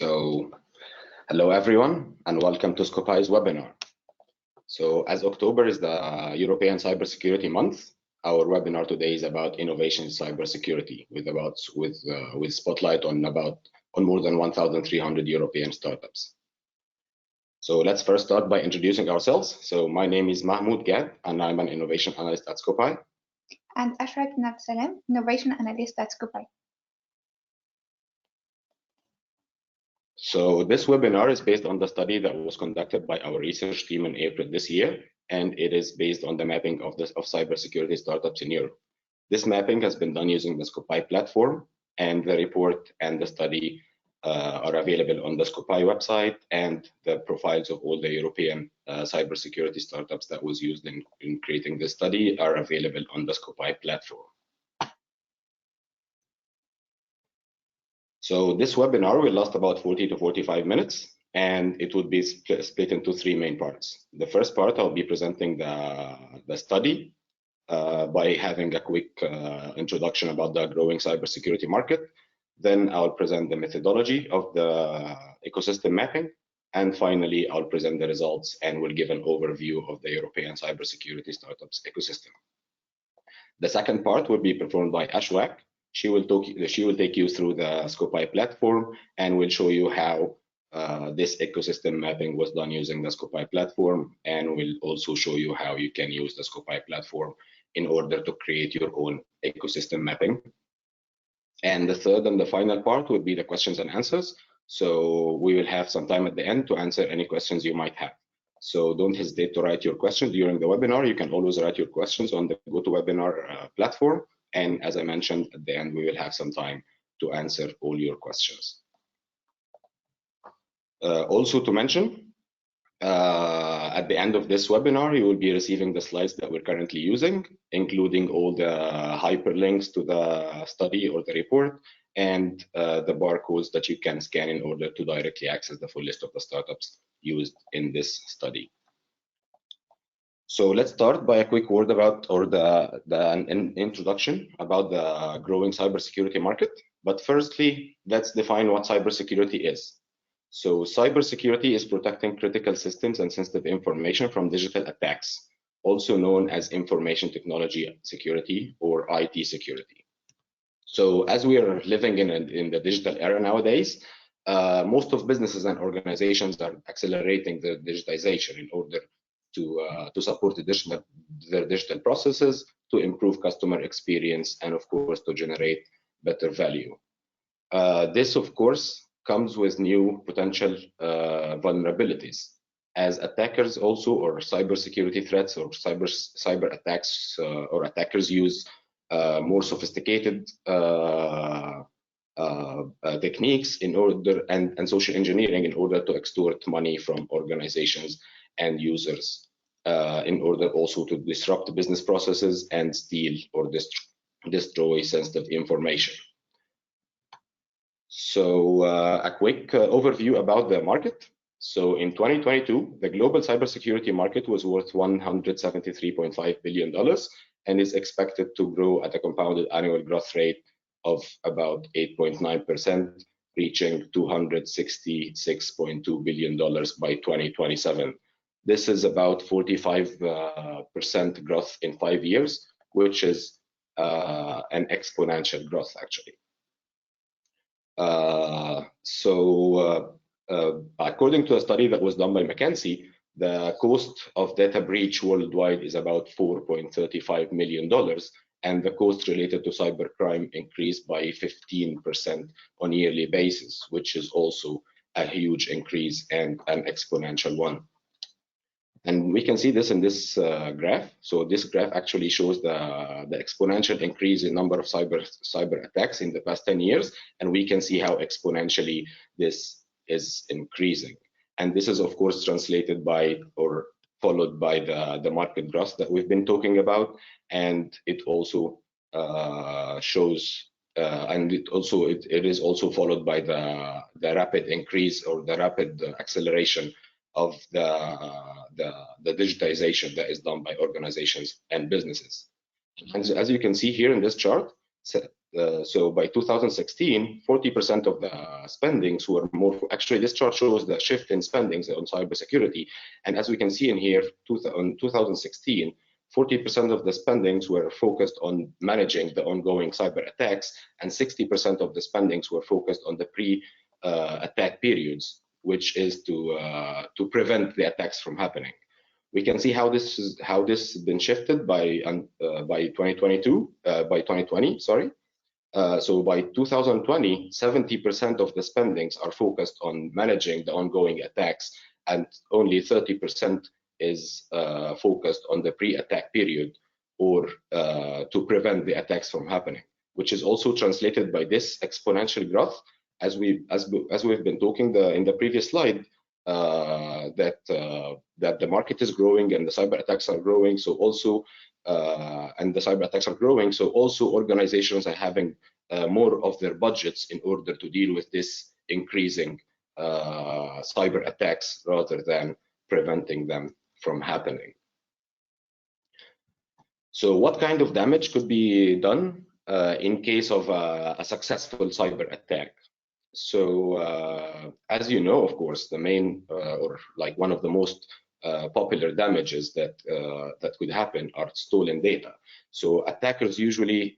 So, hello everyone, and welcome to Skopai's webinar. So, as October is the European Cybersecurity Month, our webinar today is about innovation in cybersecurity, with spotlight on more than 1,300 European startups. So, let's first start by introducing ourselves. So, my name is Mahmoud Gad, and I'm an innovation analyst at Skopai. And Ashrak Nat-Salem, innovation analyst at Skopai. So this webinar is based on the study that was conducted by our research team in April this year, and it is based on the mapping of cybersecurity startups in Europe. This mapping has been done using the Skopai platform, and the report and the study are available on the Skopai website, and the profiles of all the European cybersecurity startups that was used in creating this study are available on the Skopai platform. So this webinar will last about 40 to 45 minutes, and it would be split into three main parts. The first part, I'll be presenting the study by having a quick introduction about the growing cybersecurity market. Then I'll present the methodology of the ecosystem mapping. And finally, I'll present the results and will give an overview of the European cybersecurity startups ecosystem. The second part will be performed by Ashwak. She will take you through the Skopai platform and will show you how this ecosystem mapping was done using the Skopai platform, and will also show you how you can use the Skopai platform in order to create your own ecosystem mapping. And the third and the final part would be the questions and answers. So we will have some time at the end to answer any questions you might have. So don't hesitate to write your questions during the webinar. You can always write your questions on the GoToWebinar platform. And as I mentioned, at the end, we will have some time to answer all your questions. Also to mention, at the end of this webinar, you will be receiving the slides that we're currently using, including all the hyperlinks to the study or the report, and the barcodes that you can scan in order to directly access the full list of the startups used in this study. So let's start by a quick word about, or an introduction about the growing cybersecurity market. But firstly, let's define what cybersecurity is. So cybersecurity is protecting critical systems and sensitive information from digital attacks, also known as information technology security or IT security. So as we are living in the digital era nowadays, most of businesses and organizations are accelerating the digitization in order to support their digital processes, to improve customer experience, and of course to generate better value. This of course comes with new potential vulnerabilities, as attackers also, or cybersecurity threats or cyber attacks or attackers use more sophisticated techniques in order and social engineering in order to extort money from organizations and users, in order also to disrupt business processes and steal or destroy sensitive information. So a quick overview about the market. So in 2022, the global cybersecurity market was worth $173.5 billion and is expected to grow at a compounded annual growth rate of about 8.9%, reaching $266.2 billion by 2027. This is about 45% growth in 5 years, which is an exponential growth, actually. According to a study that was done by McKinsey, the cost of data breach worldwide is about $4.35 million, and the cost related to cybercrime increased by 15% on a yearly basis, which is also a huge increase and an exponential one. And we can see this in this graph. So this graph actually shows the exponential increase in number of cyber attacks in the past 10 years, and we can see how exponentially this is increasing. And this is of course translated by or followed by the market growth that we've been talking about, and it also shows and it is also followed by the rapid increase or the rapid acceleration of the digitization that is done by organizations and businesses. And as you can see here in this chart, So by 2016, 40% of the spendings were more. Actually, this chart shows the shift in spendings on cybersecurity. And as we can see in here, in 2016, 40% of the spendings were focused on managing the ongoing cyber attacks, and 60% of the spendings were focused on the pre-attack periods, which is to prevent the attacks from happening. We can see how this has been shifted by 2020. Sorry. So by 2020, 70% of the spendings are focused on managing the ongoing attacks, and only 30% is focused on the pre-attack period, or to prevent the attacks from happening, which is also translated by this exponential growth, as we've been talking in the previous slide, that the market is growing and the cyber attacks are growing. So also and the cyber attacks are growing, so also organizations are having more of their budgets in order to deal with this increasing cyber attacks rather than preventing them from happening. So what kind of damage could be done in case of a successful cyber attack? So as you know, of course, the main or like one of the most popular damages that could happen are stolen data. So attackers usually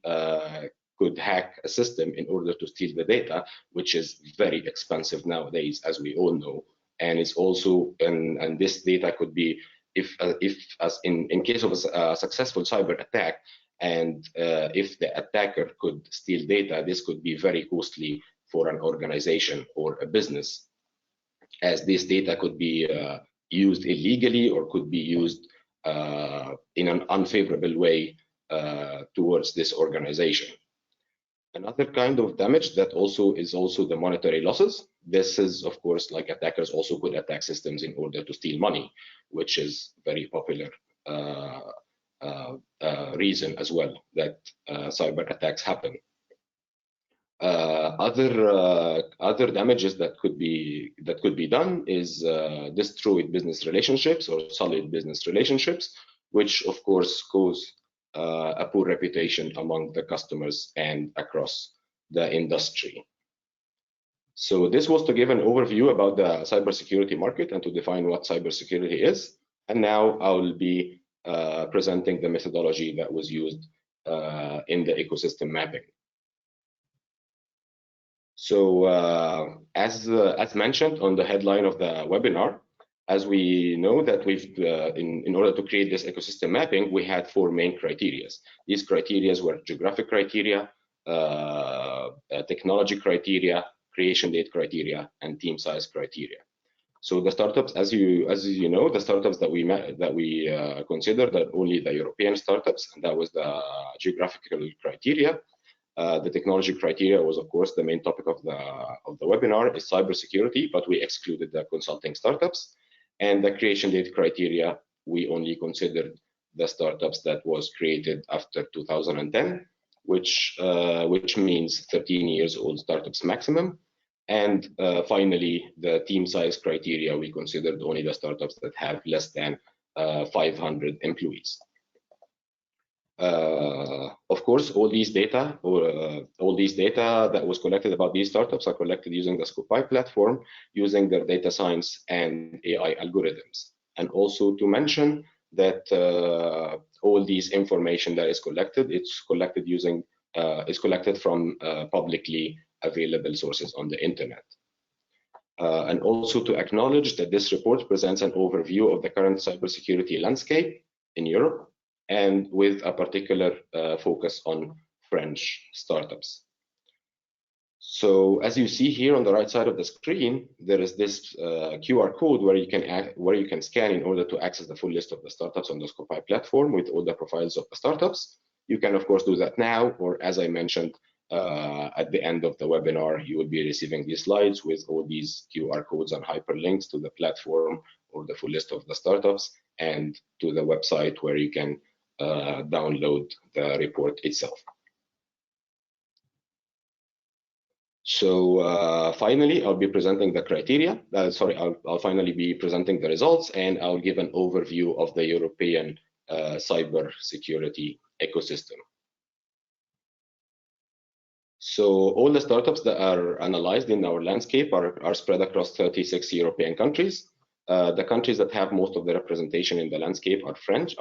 could hack a system in order to steal the data, which is very expensive nowadays, as we all know. And it's also, and this data could be, if as in case of a successful cyber attack, and if the attacker could steal data, this could be very costly for an organization or a business, as this data could be used illegally or could be used in an unfavorable way towards this organization. Another kind of damage that is also the monetary losses. This is, of course, like attackers also could attack systems in order to steal money, which is very popular reason as well that cyber attacks happen. Other damages that could be done is destroyed business relationships or solid business relationships, which of course cause a poor reputation among the customers and across the industry. So this was to give an overview about the cybersecurity market and to define what cybersecurity is. And now I will be presenting the methodology that was used in the ecosystem mapping. So as mentioned on the headline of the webinar, as we know that we've, in order to create this ecosystem mapping, we had 4 main criteria. These criteria were geographic criteria, technology criteria, creation date criteria, and team size criteria. So the startups, as you know, the startups that we considered are only the European startups, and that was the geographical criteria. The technology criteria was, of course, the main topic of the webinar is cybersecurity, but we excluded the consulting startups. And the creation date criteria, we only considered the startups that was created after 2010, which means 13 years old startups maximum. And finally, the team size criteria, we considered only the startups that have less than 500 employees. Of course, all these data that was collected about these startups are collected using the Skopai platform, using their data science and AI algorithms. And also to mention that all these information that is collected, it's collected from publicly available sources on the internet. And also to acknowledge that this report presents an overview of the current cybersecurity landscape in Europe, and with a particular focus on French startups. So as you see here on the right side of the screen, there is this QR code where you can scan in order to access the full list of the startups on the Skopai platform with all the profiles of the startups. You can of course do that now, or as I mentioned, at the end of the webinar, you will be receiving these slides with all these QR codes and hyperlinks to the platform or the full list of the startups and to the website where you can download the report itself. So finally, I'll be presenting the criteria. I'll finally be presenting the results, and I'll give an overview of the European cybersecurity ecosystem. So all the startups that are analyzed in our landscape are spread across 36 European countries. The countries that have most of the representation in the landscape are France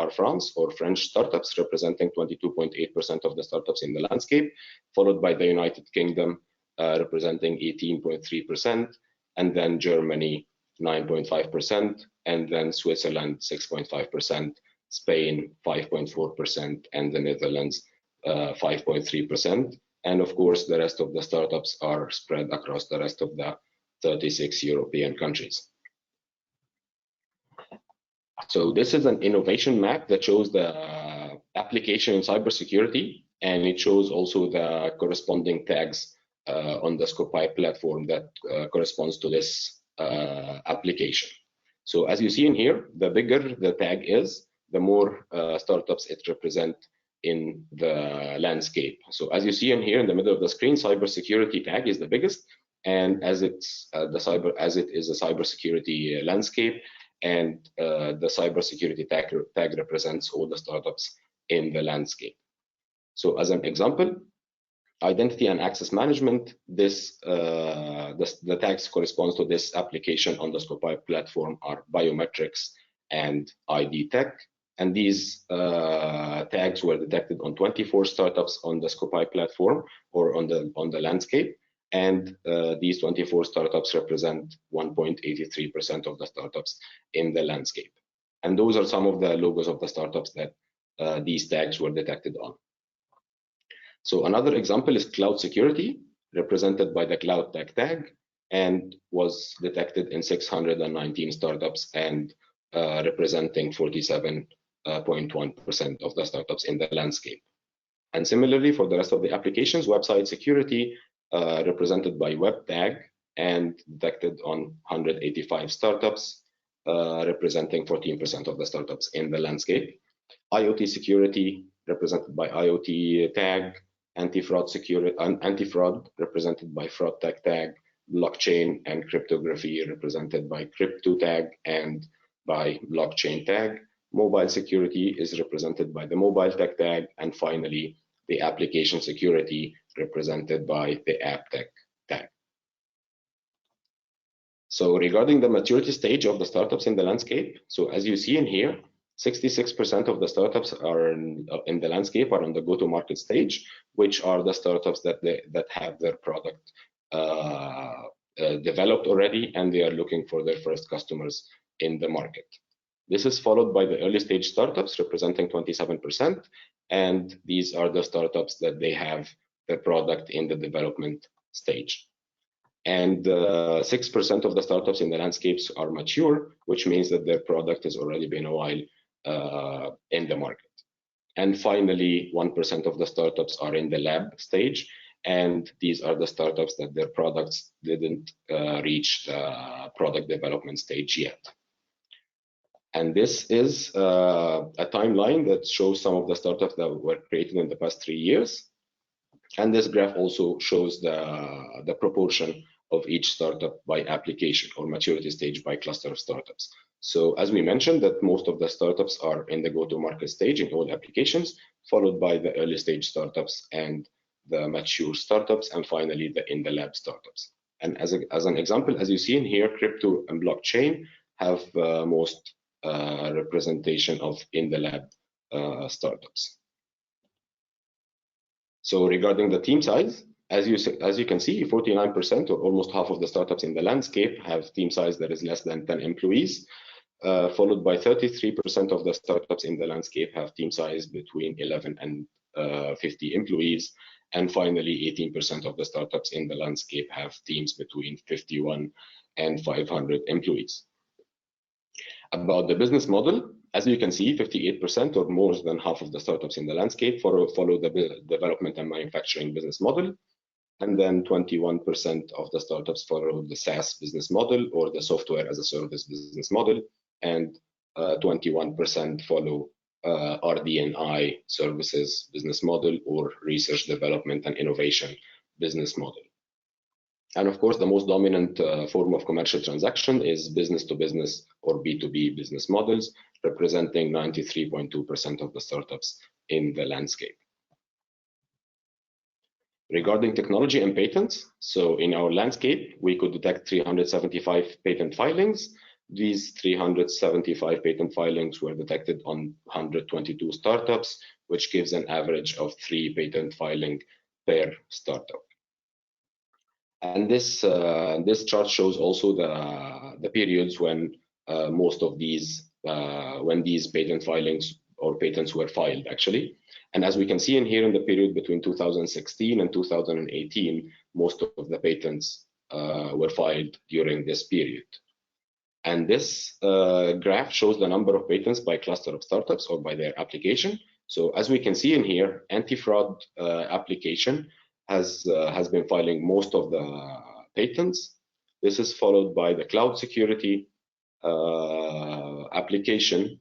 or French startups, representing 22.8% of the startups in the landscape, followed by the United Kingdom, representing 18.3%, and then Germany, 9.5%, and then Switzerland, 6.5%, Spain, 5.4%, and the Netherlands, 5.3%. And of course, the rest of the startups are spread across the rest of the 36 European countries. So this is an innovation map that shows the application in cybersecurity, and it shows also the corresponding tags on the Skopai platform that corresponds to this application. So as you see in here, the bigger the tag is, the more startups it represents in the landscape. So as you see in here in the middle of the screen, cybersecurity tag is the biggest, and as it is a cybersecurity landscape, and the cybersecurity tag represents all the startups in the landscape. So as an example, identity and access management, the tags corresponds to this application on the Skopai platform are biometrics and ID tech. And these tags were detected on 24 startups on the Skopai platform or on the landscape. And these 24 startups represent 1.83% of the startups in the landscape. And those are some of the logos of the startups that these tags were detected on. So another example is cloud security, represented by the cloud tag, and was detected in 619 startups and representing 47.1% of the startups in the landscape. And similarly, for the rest of the applications, website security, represented by web tag and detected on 185 startups, representing 14% of the startups in the landscape. IoT security, represented by IoT tag, anti-fraud security, anti-fraud, represented by fraud tag, blockchain and cryptography, represented by crypto tag and by blockchain tag. Mobile security is represented by the mobile tag, and finally, the application security represented by the app tag. So regarding the maturity stage of the startups in the landscape, so as you see in here, 66% of the startups are in the landscape are on the go-to-market stage, which are the startups that have their product developed already, and they are looking for their first customers in the market. This is followed by the early stage startups, representing 27%, and these are the startups that they have their product in the development stage. And 6% of the startups in the landscapes are mature, which means that their product has already been a while in the market. And finally, 1% of the startups are in the lab stage, and these are the startups that their products didn't reach the product development stage yet. And this is a timeline that shows some of the startups that were created in the past 3 years. And this graph also shows the proportion of each startup by application or maturity stage by cluster of startups. So as we mentioned, that most of the startups are in the go-to-market stage in all applications, followed by the early stage startups and the mature startups, and finally the in the lab startups. And as an example, as you see in here, crypto and blockchain have most representation of in the lab startups. So regarding the team size, as you can see, 49% or almost half of the startups in the landscape have team size that is less than 10 employees, followed by 33% of the startups in the landscape have team size between 11 and 50 employees. And finally, 18% of the startups in the landscape have teams between 51 and 500 employees. About the business model, as you can see, 58% or more than half of the startups in the landscape follow the development and manufacturing business model. And then 21% of the startups follow the SaaS business model or the software as a service business model. And 21% follow RD&I services business model or research, development, and innovation business model. And of course, the most dominant form of commercial transaction is business to business or B2B business models, representing 93.2% of the startups in the landscape. Regarding technology and patents, so in our landscape, we could detect 375 patent filings. These 375 patent filings were detected on 122 startups, which gives an average of 3 patent filing per startup. And this chart shows also the periods when most of these when these patent filings or patents were filed actually. And as we can see in here, in the period between 2016 and 2018, most of the patents were filed during this period. And this graph shows the number of patents by cluster of startups or by their application. So as we can see in here, anti-fraud application has been filing most of the patents. This is followed by the cloud security application,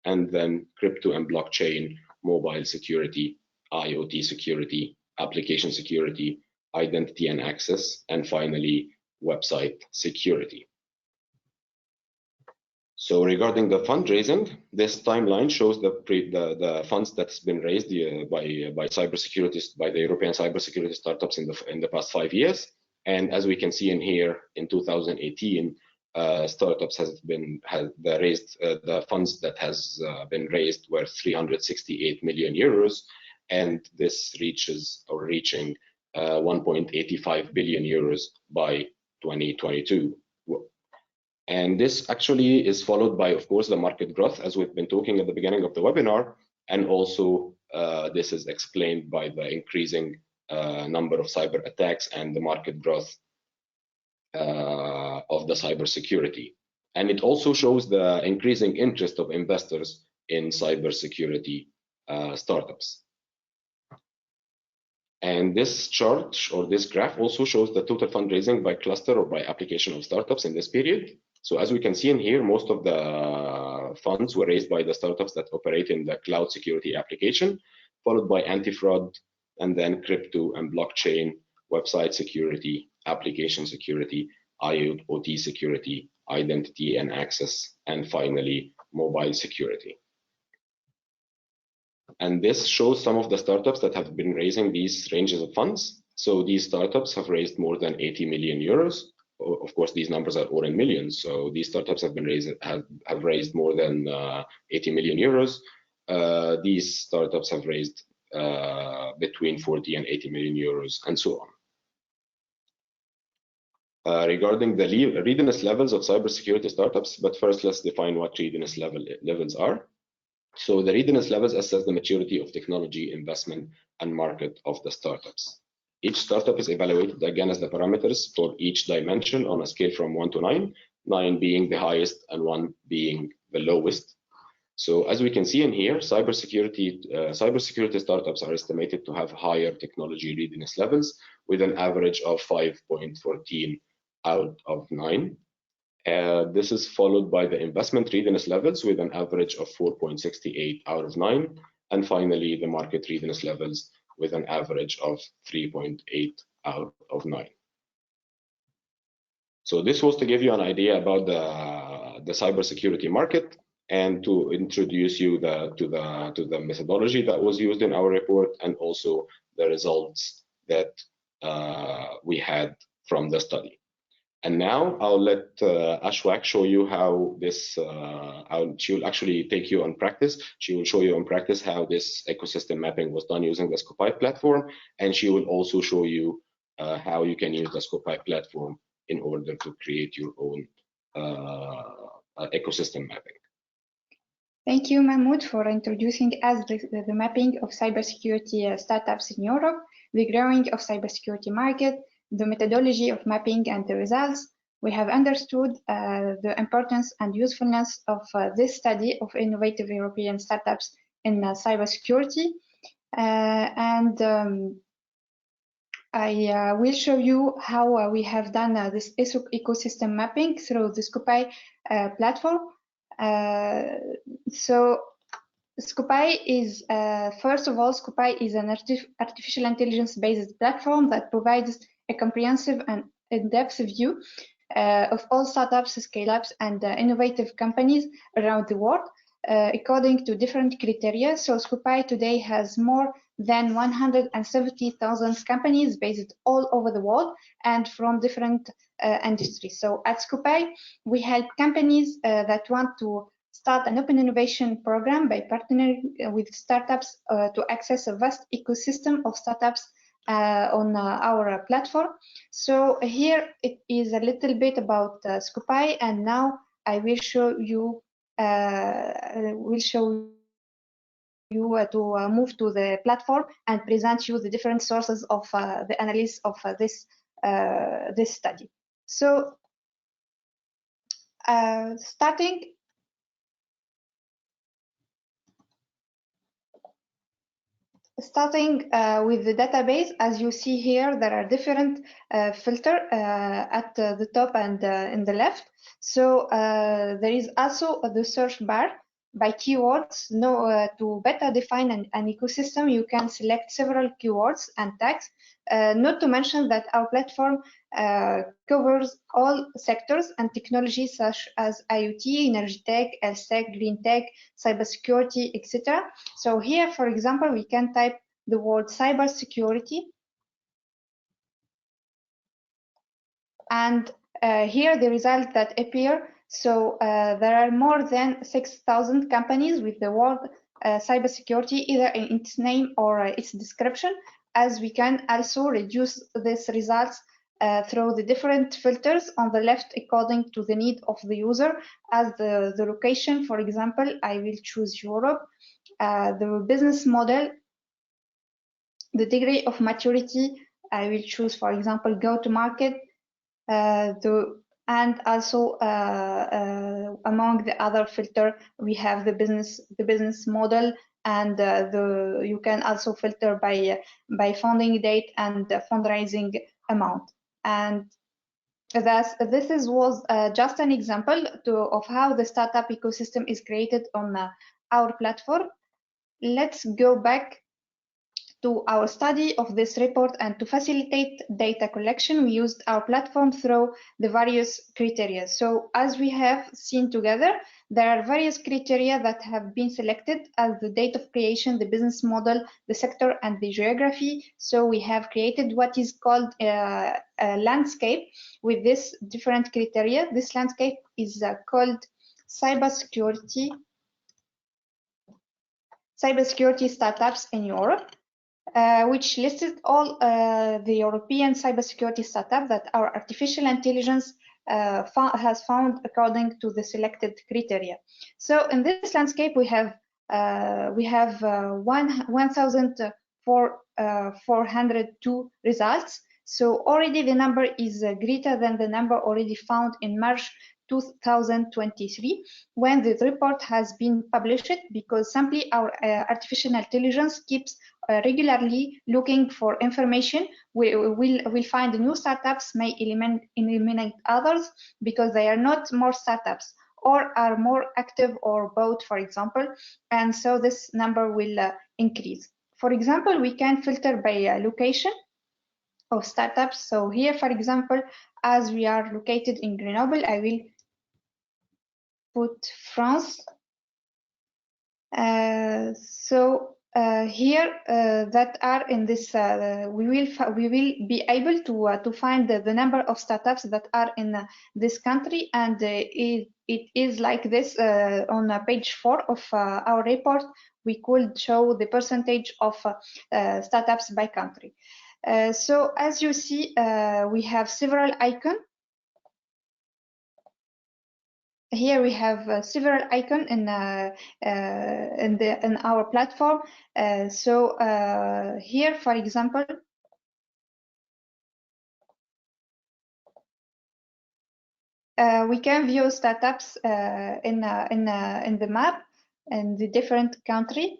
and then crypto and blockchain, mobile security, IoT security, application security, identity and access, and finally, website security. So regarding the fundraising, this timeline shows the funds that's been raised by cybersecurity, by the European cybersecurity startups in the past 5 years. And as we can see in here, in 2018, startups the funds that has been raised were 368 million euros, and this reaching 1.85 billion euros by 2022. And this actually is followed by, of course, the market growth, as we've been talking at the beginning of the webinar, and also this is explained by the increasing number of cyber attacks and the market growth of the cybersecurity. And it also shows the increasing interest of investors in cybersecurity startups. And this chart or this graph also shows the total fundraising by cluster or by application of startups in this period. So as we can see in here, most of the funds were raised by the startups that operate in the cloud security application, followed by anti-fraud, and then crypto and blockchain, website security, application security, IoT security, identity and access, and finally, mobile security. And this shows some of the startups that have been raising these ranges of funds. So these startups have raised more than 80 million euros. Of course, these numbers are all in millions. So these startups have raised more than 80 million euros. These startups have raised between 40 and 80 million euros, and so on. Regarding the readiness levels of cybersecurity startups, but first let's define what readiness levels are. So the readiness levels assess the maturity of technology, investment, and market of the startups. Each startup is evaluated again as the parameters for each dimension on a scale from 1 to 9, 9 being the highest and 1 being the lowest. So as we can see in here, cybersecurity startups are estimated to have higher technology readiness levels with an average of 5.14 out of 9. This is followed by the investment readiness levels with an average of 4.68 out of 9. And finally, the market readiness levels with an average of 3.8 out of 9. So this was to give you an idea about the cybersecurity market and to introduce you to the methodology that was used in our report, and also the results that we had from the study. And now I'll let Ashwak show you how this, she will actually take you on practice. She will show you on practice how this ecosystem mapping was done using the Skopai platform. And she will also show you how you can use the Skopai platform in order to create your own ecosystem mapping. Thank you, Mahmoud, for introducing us the mapping of cybersecurity startups in Europe, the growing of cybersecurity market, the methodology of mapping and the results. We have understood the importance and usefulness of this study of innovative European startups in cybersecurity. I will show you how we have done this ecosystem mapping through the Skopai platform. So Skopai is, first of all, Skopai is an artificial intelligence-based platform that provides a comprehensive and in-depth view of all startups, scale-ups, and innovative companies around the world. according to different criteria. So Skopai today has more than 170,000 companies based all over the world and from different industries. So at Skopai, we help companies that want to start an open innovation program by partnering with startups to access a vast ecosystem of startups on our platform. So here it is a little bit about Skopai, and now I will show you to move to the platform and present you the different sources of the analysis of this study. So starting with the database, as you see here, there are different filters at the top and in the left. So there is also the search bar by keywords. To better define an ecosystem, you can select several keywords and tags. Not to mention that our platform covers all sectors and technologies such as IoT, energy tech, health tech, green tech, cybersecurity, etc. So here, for example, we can type the word cybersecurity, and here the results that appear. So there are more than 6,000 companies with the word cybersecurity either in its name or its description, as we can also reduce these results through the different filters on the left according to the need of the user. As the location, for example, I will choose Europe. The business model, the degree of maturity, I will choose, for example, go-to-market. And also among the other filter, we have the business model, and you can also filter by funding date and fundraising amount. And this was just an example of how the startup ecosystem is created on our platform. Let's go back to our study of this report, and to facilitate data collection, we used our platform through the various criteria. So as we have seen together, there are various criteria that have been selected as the date of creation, the business model, the sector, and the geography. So we have created what is called a landscape with this different criteria. This landscape is called cybersecurity startups in Europe. Which listed all the European cybersecurity startups that our artificial intelligence has found according to the selected criteria. So in this landscape, we have 1,402 results. So already the number is greater than the number already found in March 2023, when the report has been published, because simply our artificial intelligence keeps regularly looking for information. We'll find new startups, may eliminate others because they are not more startups or are more active or both, for example, and so this number will increase. For example, we can filter by location of startups. So here, for example, as we are located in Grenoble, I will put France. Here that are in this, we will be able to find the number of startups that are in this country, and it is like this on page 4 of our report. We could show the percentage of startups by country. So as you see, we have several icons. Here we have several icons in our platform. Here, for example, we can view startups in the map in the different country.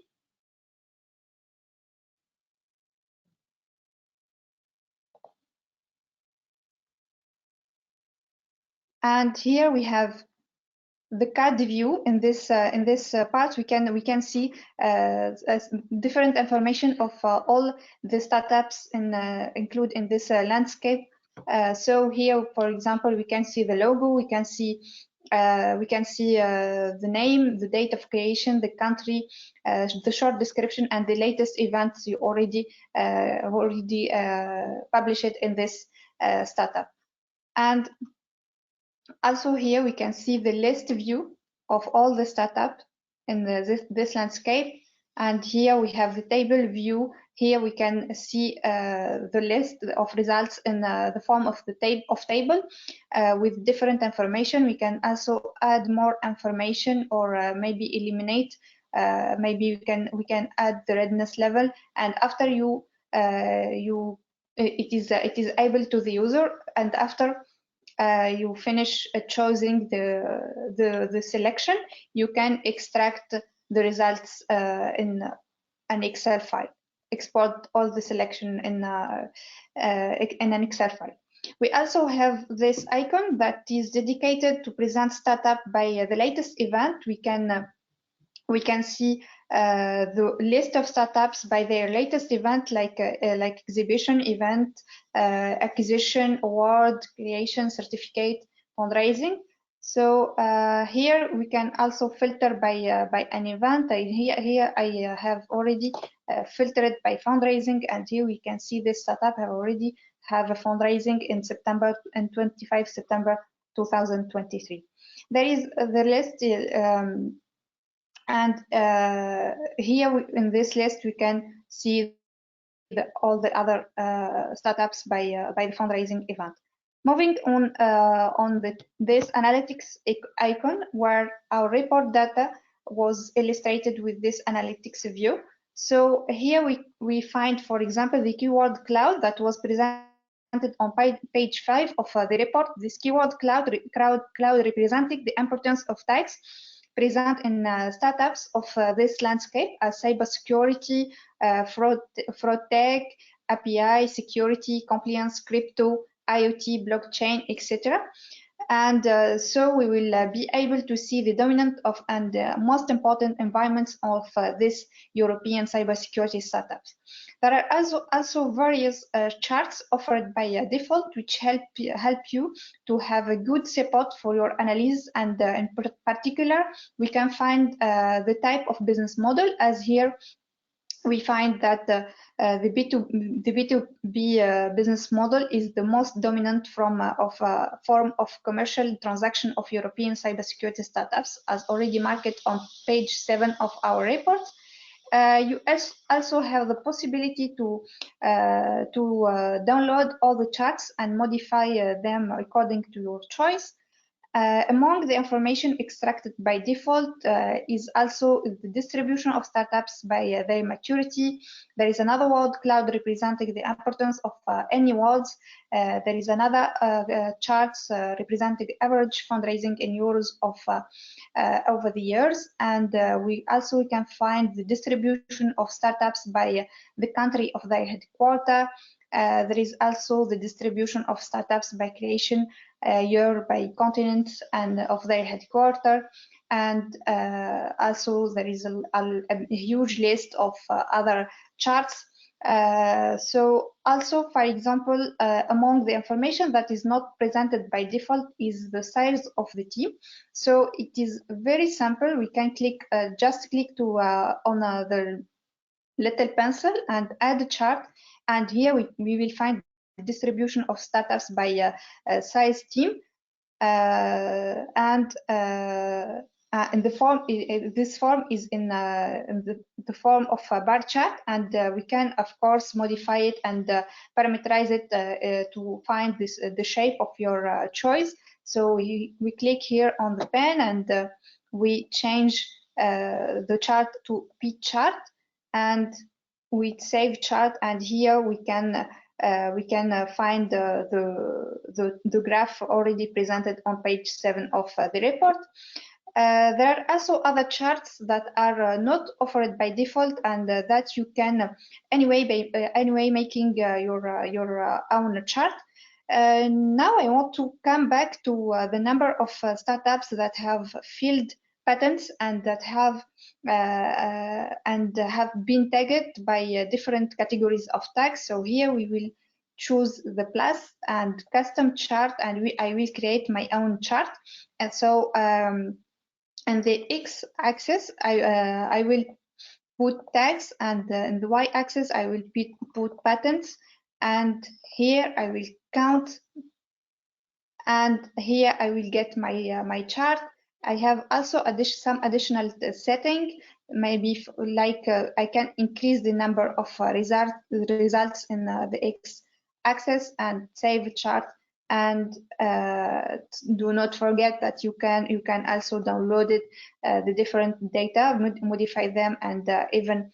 And here we have the card view. In this part, we can see different information of all the startups include in this landscape. So here, for example, we can see the logo, we can see we can see the name, the date of creation, the country, the short description, and the latest events you already published in this startup. And also here we can see the list view of all the startups in this landscape. And here we have the table view. Here we can see the list of results in the form of the table with different information. We can also add more information or maybe eliminate. Maybe we can add the readiness level, and after it is able to the user, and after you finish choosing the selection, you can extract the results in an Excel file, export all the selection in an Excel file. We also have this icon that is dedicated to present startup by the latest event. We can see the list of startups by their latest event, like exhibition, event, acquisition, award, creation, certificate, fundraising. So here we can also filter by an event. Here I have already filtered by fundraising, and here we can see this startup already have a fundraising in 25 September 2023. There is the list. And here in this list, we can see all the other startups by the fundraising event. Moving on this analytics icon, where our report data was illustrated with this analytics view. So here we find, for example, the keyword cloud that was presented on page 5 of the report. This keyword cloud representing the importance of tags present in startups of this landscape as cybersecurity, fraud tech, API, security, compliance, crypto, IoT, blockchain, etc. And so we will be able to see the dominant of and most important environments of this European cybersecurity startups. There are also various charts offered by default, which help you to have a good support for your analysis. And in particular, we can find the type of business model, as here we find that the B2B business model is the most dominant form of commercial transaction of European cybersecurity startups, as already marked on page 7 of our report. You also have the possibility to download all the charts and modify them according to your choice. Among the information extracted by default is also the distribution of startups by their maturity. There is another word cloud representing the importance of any words. There is another charts representing the average fundraising in euros of over the years. And we also can find the distribution of startups by the country of their headquarters. There is also the distribution of startups by creation year, by continents and of their headquarters. And also there is a huge list of other charts. So also, for example, among the information that is not presented by default is the size of the team. So it is very simple. We can just click on the little pencil and add a chart, and here we will find the distribution of startups by size team, and the form. This form is in the form of a bar chart, and we can of course modify it and parameterize it to find the shape of your choice. So we click here on the pen, and we change the chart to P chart, and we save chart, and here we can find the graph already presented on page 7 of the report. There are also other charts that are not offered by default, and that you can anyway making your own chart. Now I want to come back to the number of startups that have filled patents and that have been tagged by different categories of tags. So here we will choose the plus and custom chart, and I will create my own chart. And so and the x-axis, I will put tags, and in the y-axis, I will put patents, and here I will count, and here I will get my my chart. I have also some additional setting, maybe like I can increase the number of results in the x-axis and save chart. And do not forget that you can also download it, the different data, modify them, and even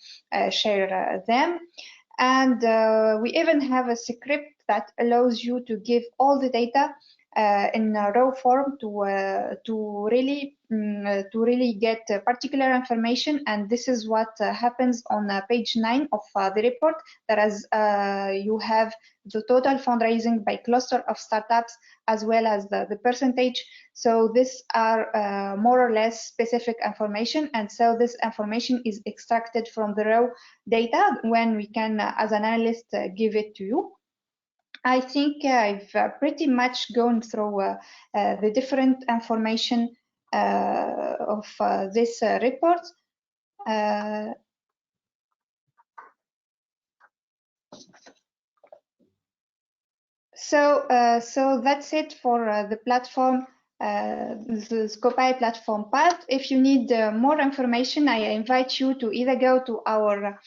share them. And we even have a script that allows you to give all the data in a raw form to really get particular information. And this is what happens on page 9 of the report. Whereas you have the total fundraising by cluster of startups, as well as the percentage. So these are more or less specific information, and so this information is extracted from the raw data when we can, as an analyst, give it to you. I think I've pretty much gone through the different information of this report. So that's it for the platform, the Skopai platform part. If you need more information, I invite you to either go to our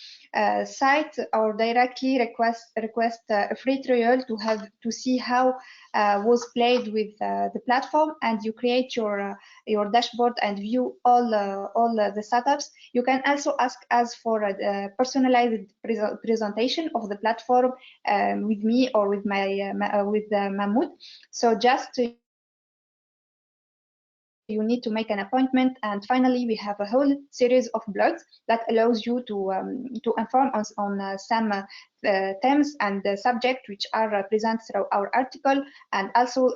site or directly request a free trial to see how was played with the platform, and you create your dashboard and view all the setups. You can also ask us for a personalized presentation of the platform with me or with Mahmoud. So just you need to make an appointment. And finally, we have a whole series of blogs that allows you to inform us on some themes and subjects which are present through our article. And also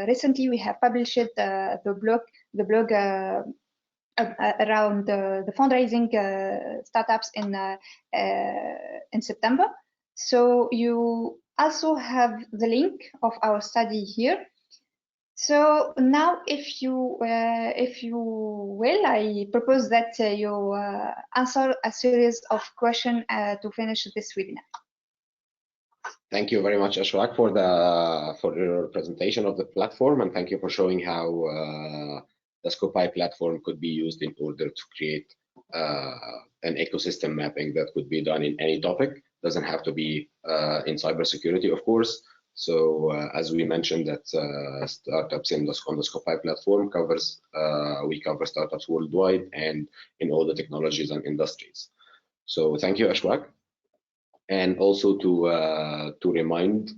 recently we have published the blog around the fundraising startups in September. So you also have the link of our study here. So now, if you will, I propose that you answer a series of questions to finish this webinar. Thank you very much, Ashwak, for your presentation of the platform, and thank you for showing how the Skopai platform could be used in order to create an ecosystem mapping that could be done in any topic. Doesn't have to be in cybersecurity, of course. So as we mentioned, that startups on the Skopai platform we cover startups worldwide and in all the technologies and industries. So thank you, Ashwak. And also to remind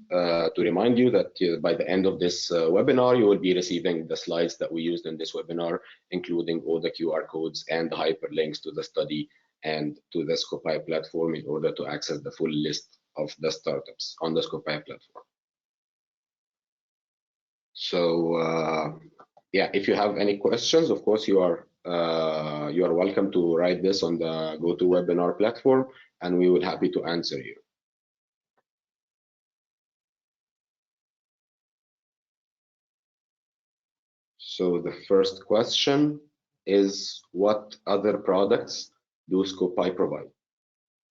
you that by the end of this webinar, you will be receiving the slides that we used in this webinar, including all the QR codes and the hyperlinks to the study and to the Skopai platform in order to access the full list of the startups on the Skopai platform. So yeah, if you have any questions, of course you are welcome to write this on the GoToWebinar platform, and we will be happy to answer you. So the first question is, what other products do Skopai provide?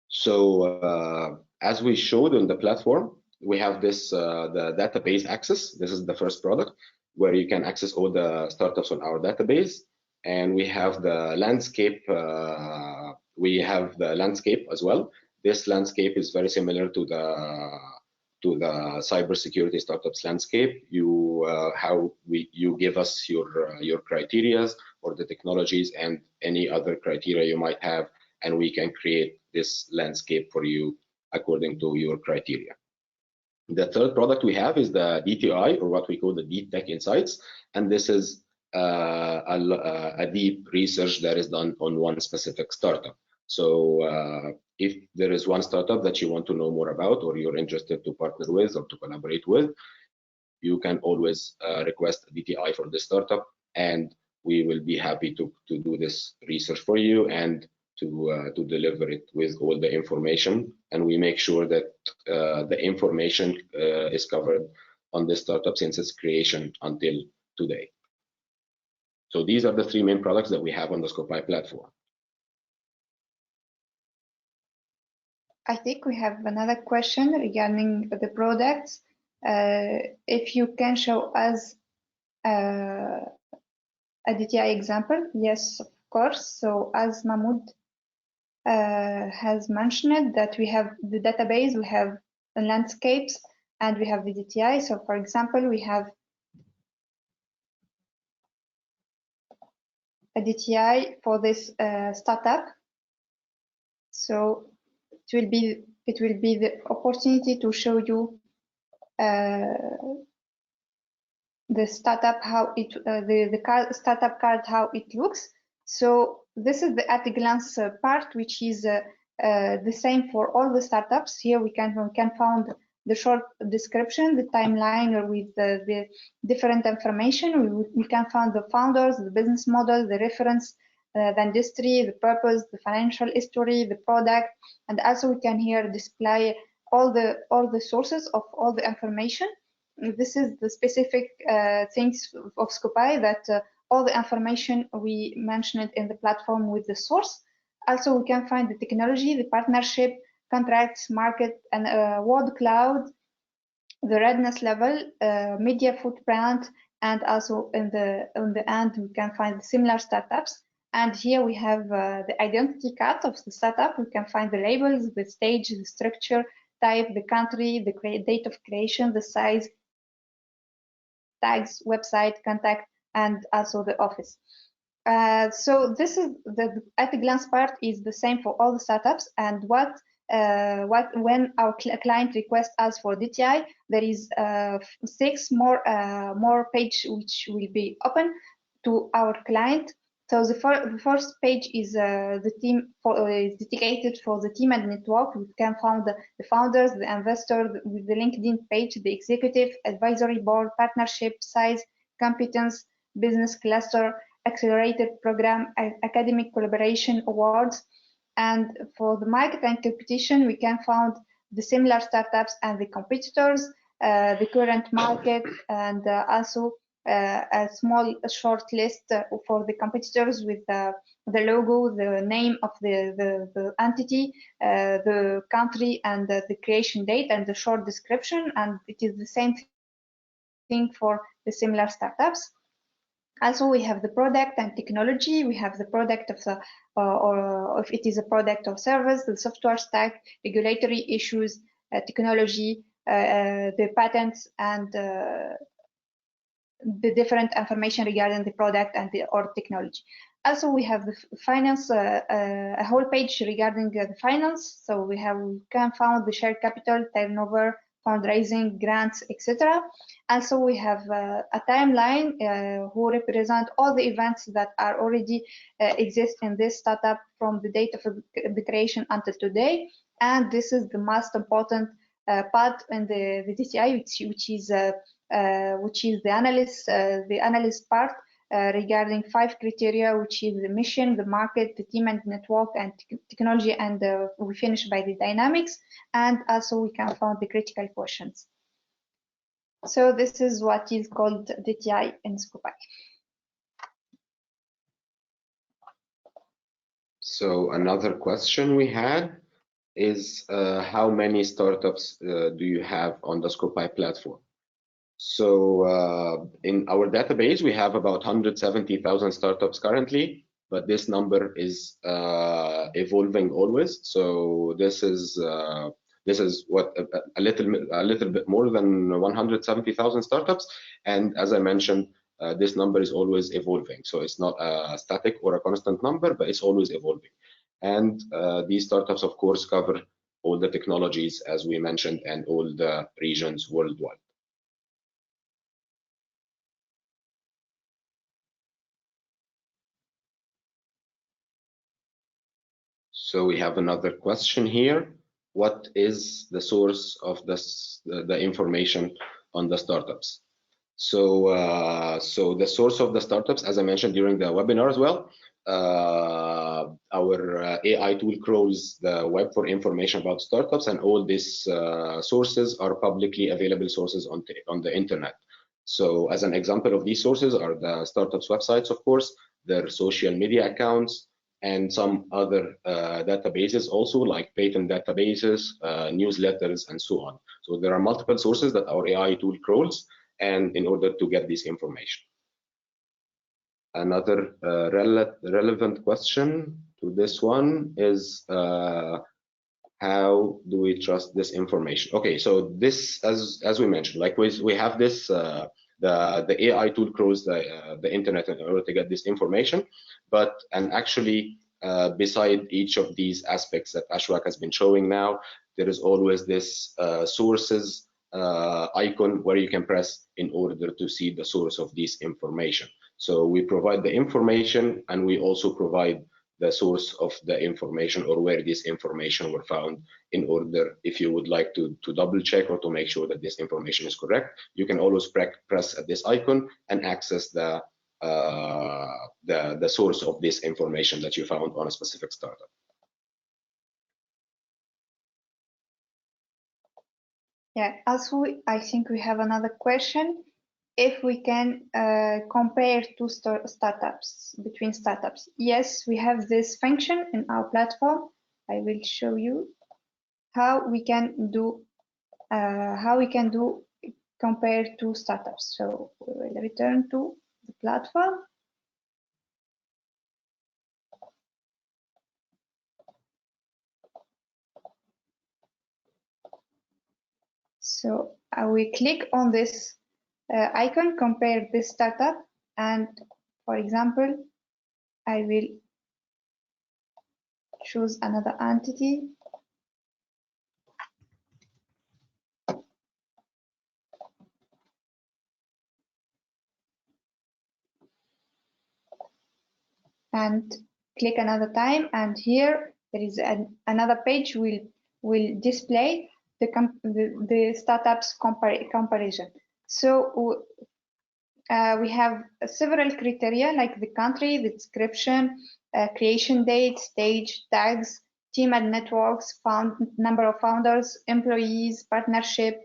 So as we showed on the platform, we have this the database access. This is the first product where you can access all the startups on our database, and we have the landscape. As well. This landscape is very similar to the cybersecurity startups landscape. You give us your criteria or the technologies and any other criteria you might have, and we can create this landscape for you according to your criteria. The third product we have is the DTI, or what we call the Deep Tech Insights, and this is a deep research that is done on one specific startup. So if there is one startup that you want to know more about, or you're interested to partner with or to collaborate with, you can always request a DTI for this startup, and we will be happy to do this research for you and to deliver it with all the information, and we make sure that the information is covered on the startup since its creation until today. So these are the three main products that we have on the Skopai platform. I think we have another question regarding the products. If you can show us a DTI example. Yes, of course. So as Mahmoud has mentioned that we have the database, we have the landscapes, and we have the DTI. So for example, we have a DTI for this startup. So it will be the opportunity to show you the startup, how it the startup card, how it looks. So this is the at a glance part, which is the same for all the startups. Here we can find the short description, the timeline with the different information. We can find the founders, the business model, the reference, the industry, the purpose, the financial history, the product, and also we can here display all the sources of all the information. This is the specific things of Skopai, that all the information we mentioned in the platform with the source. Also, we can find the technology, the partnership, contracts, market, and word cloud, the readiness level, media footprint, and also on the end we can find similar startups. And here we have the identity card of the startup. We can find the labels, the stage, the structure, type, the country, the date of creation, the size, tags, website, contact, and also the office. So this is the at a glance part is the same for all the startups. And when our client requests us for DTI, there is 6 more page which will be open to our client. So the first page is the team is dedicated for the team and network. We can find the founders, the investor, with the LinkedIn page, the executive, advisory board, partnership, size, competence, business cluster, accelerated program, academic collaboration awards. And for the market and competition, we can find the similar startups and the competitors, the current market, and also a short list for the competitors with the logo, the name of the entity, the country, and the creation date, and the short description. And it is the same thing for the similar startups. Also, we have the product and technology. We have the product of the, or if it is a product or service, the software stack, regulatory issues, technology, the patents, and the different information regarding the product and or technology. Also, we have the finance, a whole page regarding the finance. So we can find the share capital, turnover, fundraising, grants, etc. Also, we have a timeline who represent all the events that are already exist in this startup from the date of the creation until today. And this is the most important part in the DTI, which is the analyst part regarding 5 criteria, which is the mission, the market, the team and network, and technology, and we finish by the dynamics, and also we can find the critical questions. So this is what is called DTI in Skopai. So another question we had is how many startups do you have on the Skopai platform? So in our database, we have about 170,000 startups currently, but this number is evolving always. So this is what a little bit more than 170,000 startups, and as I mentioned, this number is always evolving. So it's not a static or a constant number, but it's always evolving. And these startups, of course, cover all the technologies as we mentioned and all the regions worldwide. So we have another question here. What is the source of the information on the startups? So, so the source of the startups, as I mentioned during the webinar as well, our AI tool crawls the web for information about startups, and all these sources are publicly available sources on the internet. So as an example of these sources are the startups websites, of course, their social media accounts, and some other databases also, like patent databases, newsletters, and so on. So there are multiple sources that our AI tool crawls, and in order to get this information. Another relevant question to this one is how do we trust this information? Okay, so this, as we mentioned, like we have this the AI tool crawls the internet in order to get this information, and actually beside each of these aspects that Ashwak has been showing now, there is always this sources icon where you can press in order to see the source of this information. So we provide the information, and we also provide the source of the information or where this information were found, in order, if you would like to double check or to make sure that this information is correct, you can always press at this icon and access the source of this information that you found on a specific startup. Yeah, also, I think we have another question. If we can compare two startups, between startups. Yes, we have this function in our platform. I will show you how we can do compare two startups. So we will return to the platform. So I will click on this icon, compare this startup, and for example, I will choose another entity. And click another time, and here there is another page will display the startups comparison. So we have several criteria like the country, the description, creation date, stage, tags, team and networks, number of founders, employees, partnership,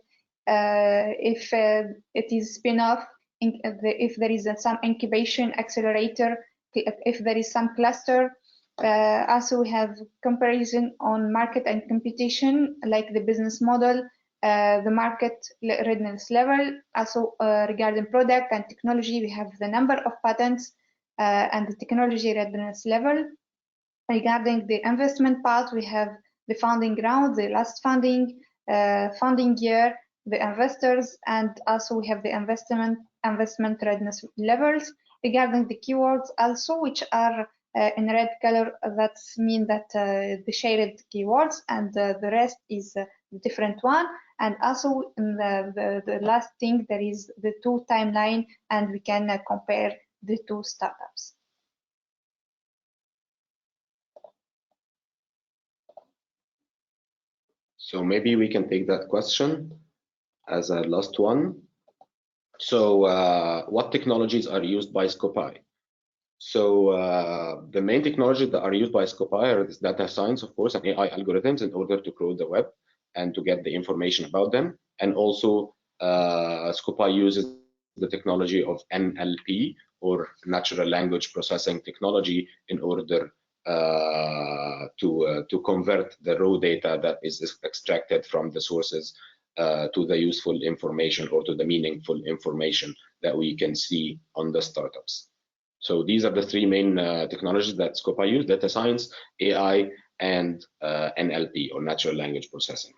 if it is spin-off, if there is some incubation accelerator, if there is some cluster. Also, we have comparison on market and competition, like the business model, the market readiness level. Also, regarding product and technology, we have the number of patents and the technology readiness level. Regarding the investment part, we have the funding round, the last funding year, the investors, and also we have the investment readiness levels. Regarding the keywords also, which are in red color, that mean that the shared keywords, and the rest is a different one. And also in the last thing, there is the two timeline, and we can compare the two startups. So maybe we can take that question as a last one. So what technologies are used by Skopai? So the main technologies that are used by Skopai are this data science, of course, and AI algorithms in order to crawl the web and to get the information about them. And also Skopai uses the technology of NLP, or natural language processing technology, in order to convert the raw data that is extracted from the sources to the useful information or to the meaningful information that we can see on the startups. So these are the three main technologies that Skopai use: data science, AI, and NLP, or natural language processing.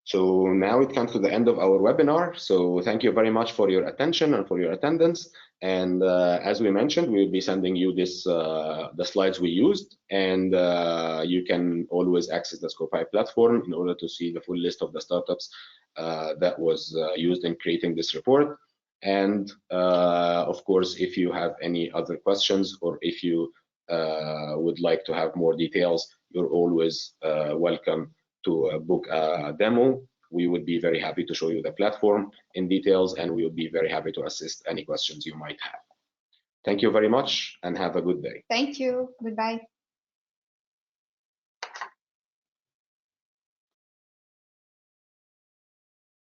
So now it comes to the end of our webinar. So thank you very much for your attention and for your attendance. And as we mentioned, we'll be sending you this the slides we used, and you can always access the Skopai platform in order to see the full list of the startups that was used in creating this report. And of course, if you have any other questions, or if you would like to have more details, you're always welcome to book a demo. We would be very happy to show you the platform in details, and we would be very happy to assist any questions you might have. Thank you very much and have a good day. Thank you. Goodbye.